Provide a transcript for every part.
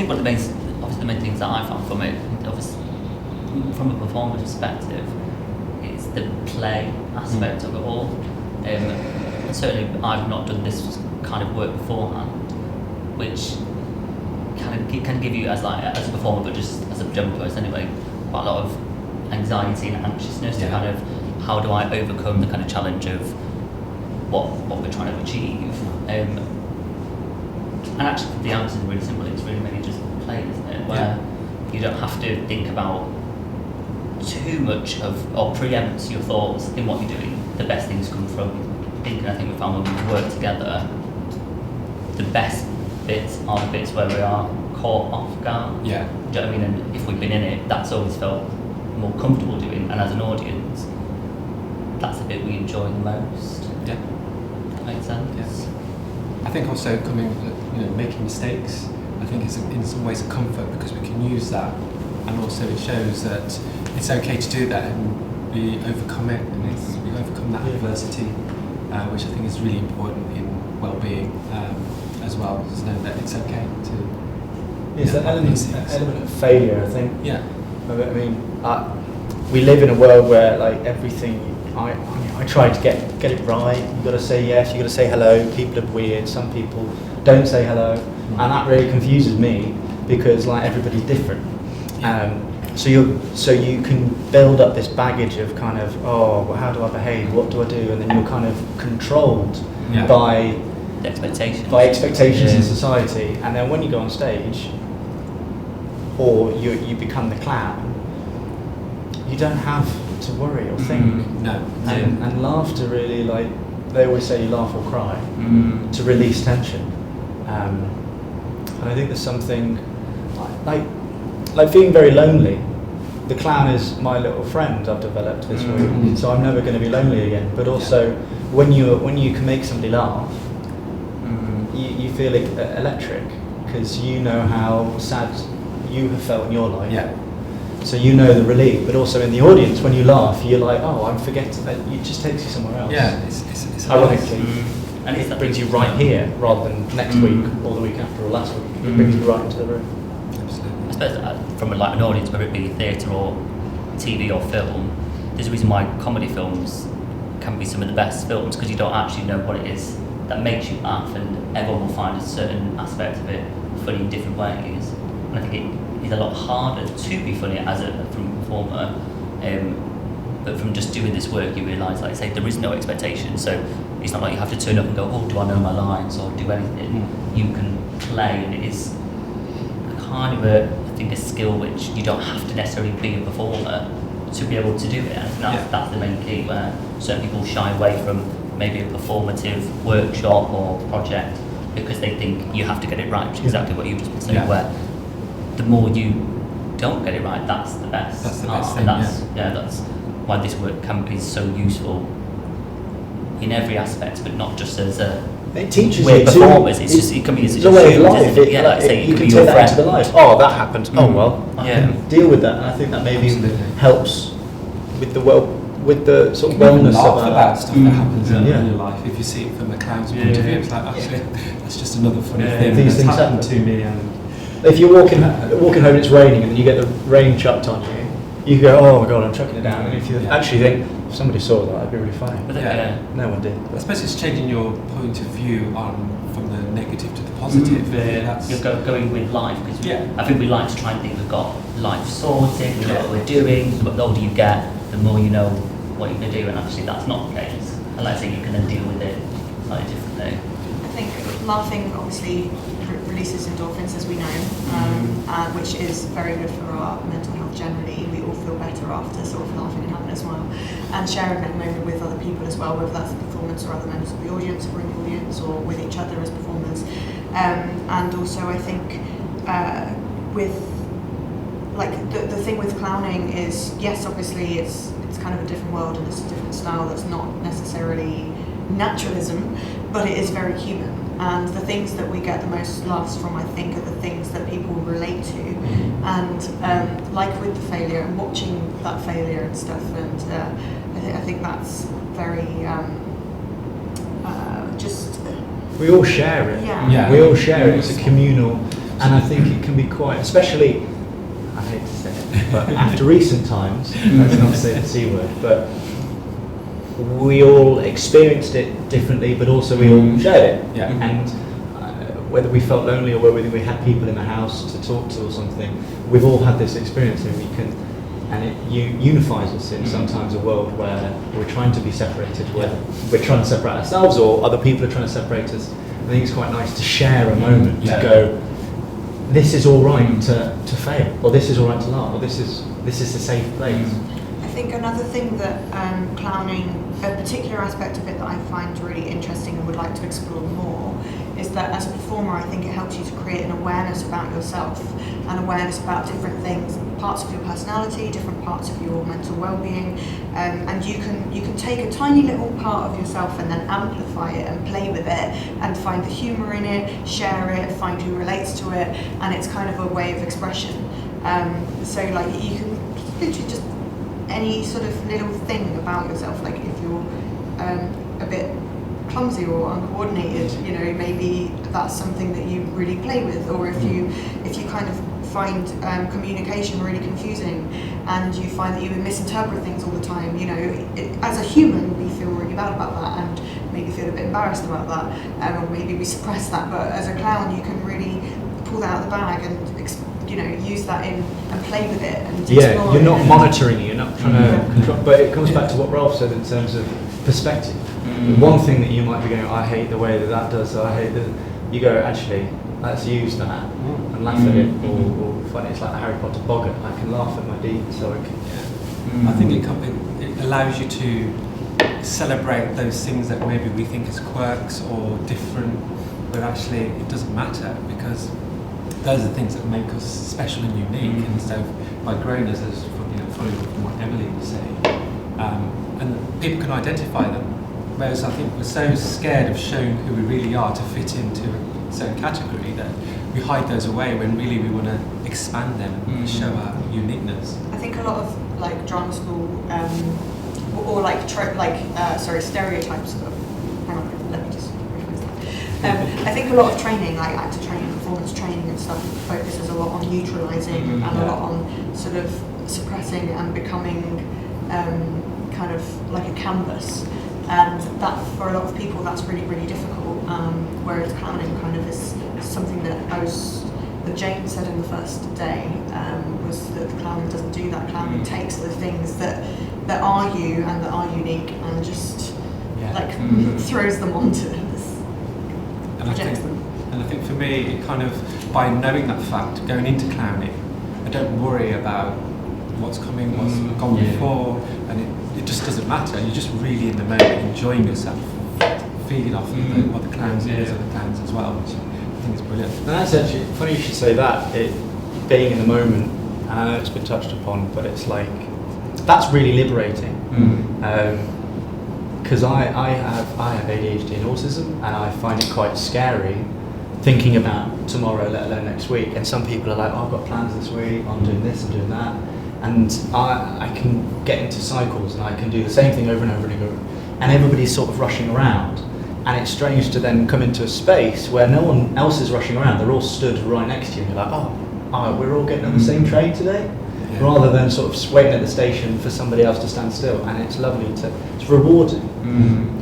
think one of the main things that I found from it, obviously, from a performance perspective, is the play aspect of it all. And certainly, I've not done this kind of work beforehand, which can give you as a performer, but just as a general person anyway, quite a lot of anxiety and anxiousness to kind of how do I overcome the kind of challenge of what we're trying to achieve. And actually, the answer is really simple. It's really mainly just play, isn't it? Where you don't have to think about too much or preempt your thoughts in what you're doing. The best things come from thinking. I think we found when we work together, the best bits are the bits where we are caught off guard. Yeah. Do you know what I mean? And if we've been in it, that's always felt more comfortable doing. And as an audience, that's the bit we enjoy the most. Yeah. That makes sense. Yes. I think also making mistakes, I think is in some ways a comfort because we can use that, and also it shows that it's okay to do that and we overcome it, and we overcome that adversity, which I think is really important in well-being as well. Just know that it's okay to. It's an element of failure, I think. Yeah. I mean, we live in a world where like everything. I try to get it right. You've got to say yes. You've got to say hello. People are weird. Some people don't say hello, and that really confuses me because like everybody's different. So you can build up this baggage of kind of well, how do I behave? What do I do? And then you're kind of controlled by expectations in society. And then when you go on stage, or you become the clown, you don't have to worry or think. No. And laughter really, like they always say, you laugh or cry to release tension. And I think there's something like feeling very lonely. The clown is my little friend I've developed this week, so I'm never going to be lonely again. But also, when you can make somebody laugh, you feel electric because you know how sad you have felt in your life. Yeah. So you know the relief, but also in the audience, when you laugh, you're like, I'm forgetting that. It just takes you somewhere else. Yeah, it's ironically, and it brings you right here rather than next week or the week after or last week. It brings you right into the room. Absolutely. I suppose from an audience, whether it be theatre or TV or film, there's a reason why comedy films can be some of the best films because you don't actually know what it is that makes you laugh, and everyone will find a certain aspect of it funny in different ways. And I think it is a lot harder to be funny from a performer, but from just doing this work you realise, like I say, there is no expectation, so it's not like you have to turn up and go, do I know my lines or do anything. You can play, and it is kind of a skill which you don't have to necessarily be a performer to be able to do it, and that's the main key, where certain people shy away from maybe a performative workshop or project because they think you have to get it right, which is exactly what you've just been saying, where the more you don't get it right, that's the best. That's the best thing, that's why this work can be so useful in every aspect, but not just as it teaches we're you performers. to, it can be as a way of life. Like say, you it can be take your that friend. into the life. Oh, that happened. Oh well, I Yeah. can deal with that, and I think that maybe Absolutely. helps with the sort of wellness laugh of at that stuff that happens in Yeah. your life. If you see it from the clown's point of view, it's like actually that's just another funny thing These that's things happened happen. to me. And If you're walking home and it's raining, and then you get the rain chucked on you, you go, oh my god, I'm chucking it down. And if you actually think, if somebody saw that, I'd be really funny. But No one did. I suppose it's changing your point of view from the negative to the positive. You're going with life, because Yeah. I think we like to try and think we've got life sorted, we know what we're doing, but the older you get, the more you know what you're going to do, and actually that's not the case. And like I say, you can then deal with it slightly differently. I think laughing obviously releases endorphins, as we know, which is very good for our mental health generally. We all feel better after sort of laughing and having a smile, and sharing that moment with other people as well, whether that's the performance or other members of the audience or in the audience or with each other as performers. And also I think with like the thing with clowning is, yes, obviously it's kind of a different world and it's a different style that's not necessarily naturalism, but it is very human. And the things that we get the most laughs from, I think, are the things that people relate to. And like with the failure, and watching that failure and stuff, and I think that's very just. We all share it. Yeah. We all share it. It's a communal And I think it can be quite, especially, I hate to say it, but after recent times, let's not say the C word, but we all experienced it differently, but also we all shared it. Yeah. And whether we felt lonely or whether we had people in the house to talk to or something, we've all had this experience, and we can, and it unifies us in sometimes a world where we're trying to be separated, where we're trying to separate ourselves or other people are trying to separate us. I think it's quite nice to share a moment, to go, this is all right to fail, or this is all right to laugh, or this is a safe place. I think another thing that clowning, a particular aspect of it that I find really interesting and would like to explore more, is that as a performer, I think it helps you to create an awareness about yourself, an awareness about different things, parts of your personality, different parts of your mental well-being, and you can take a tiny little part of yourself and then amplify it and play with it and find the humour in it, share it, find who relates to it, and it's kind of a way of expression. So like you can literally just any sort of little thing about yourself, like if you're a bit clumsy or uncoordinated, you know, maybe that's something that you really play with, or if you kind of find communication really confusing and you find that you misinterpret things all the time, you know, as a human we feel really bad about that and maybe feel a bit embarrassed about that, or maybe we suppress that, but as a clown you can really pull that out of the bag and you know, use that in and play with it and explore you're it. not monitoring it, you're not trying to control, but it comes back to what Ralph said in terms of perspective. One thing that you might be going, I hate the way that does, I hate that, you go, actually, let's use that and laugh at it, or find it's like the Harry Potter boggart, I can laugh at my demons, so I can, I think it allows you to celebrate those things that maybe we think as quirks or different, but actually it doesn't matter, because those are the things that make us special and unique. And so by growing as following from what Emily was saying, and people can identify them, whereas I think we're so scared of showing who we really are to fit into a certain category that we hide those away when really we want to expand them and show our uniqueness. I think a lot of like drama school or like stereotypes of, hang on, let me just rephrase that. I think a lot of training, like actor training, performance training and stuff, focuses a lot on neutralising and a lot on sort of suppressing and becoming kind of like a canvas. And that, for a lot of people, that's really, really difficult. Whereas clowning kind of is something that Jane said in the first day, was that the clown doesn't do that. Clowning takes the things that are you and that are unique and just throws them onto this. And I think for me, it kind of, by knowing that fact, going into clowning, I don't worry about what's coming, what's gone before, and it just doesn't matter. You're just really in the moment, enjoying yourself, feeding off of what the clowns is and the clowns as well, which I think is brilliant. And that's actually funny you should say that. Being in the moment, and I know it's been touched upon, but it's like that's really liberating. Because I have ADHD and autism, and I find it quite scary thinking about tomorrow, let alone next week. And some people are like, oh, I've got plans this week, I'm doing this, I'm doing that. And I can get into cycles and I can do the same thing over and over and over. And everybody's sort of rushing around. And it's strange to then come into a space where no one else is rushing around. They're all stood right next to you and you're like, oh, we're all getting on the same train today? Yeah. Rather than sort of waiting at the station for somebody else to stand still. And it's lovely, it's rewarding.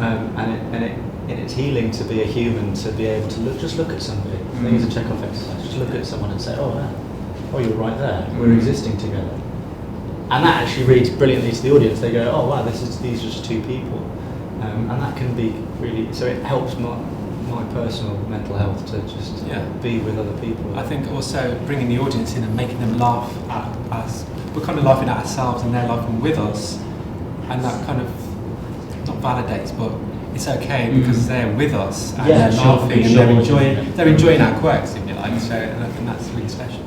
And it's healing to be a human, to be able to just look at somebody. I think it's a Chekhov exercise. Just look at someone and say, oh, you're right there. We're existing together. And that actually reads brilliantly to the audience. They go, oh wow, these are just two people. And that can be really, so it helps my personal mental health to just be with other people. I think also bringing the audience in and making them laugh at us. We're kind of laughing at ourselves and they're laughing with us. And that kind of, not validates, but it's okay because they're with us and they're laughing and they're enjoying our quirks, if you like. So, and I think that's really special.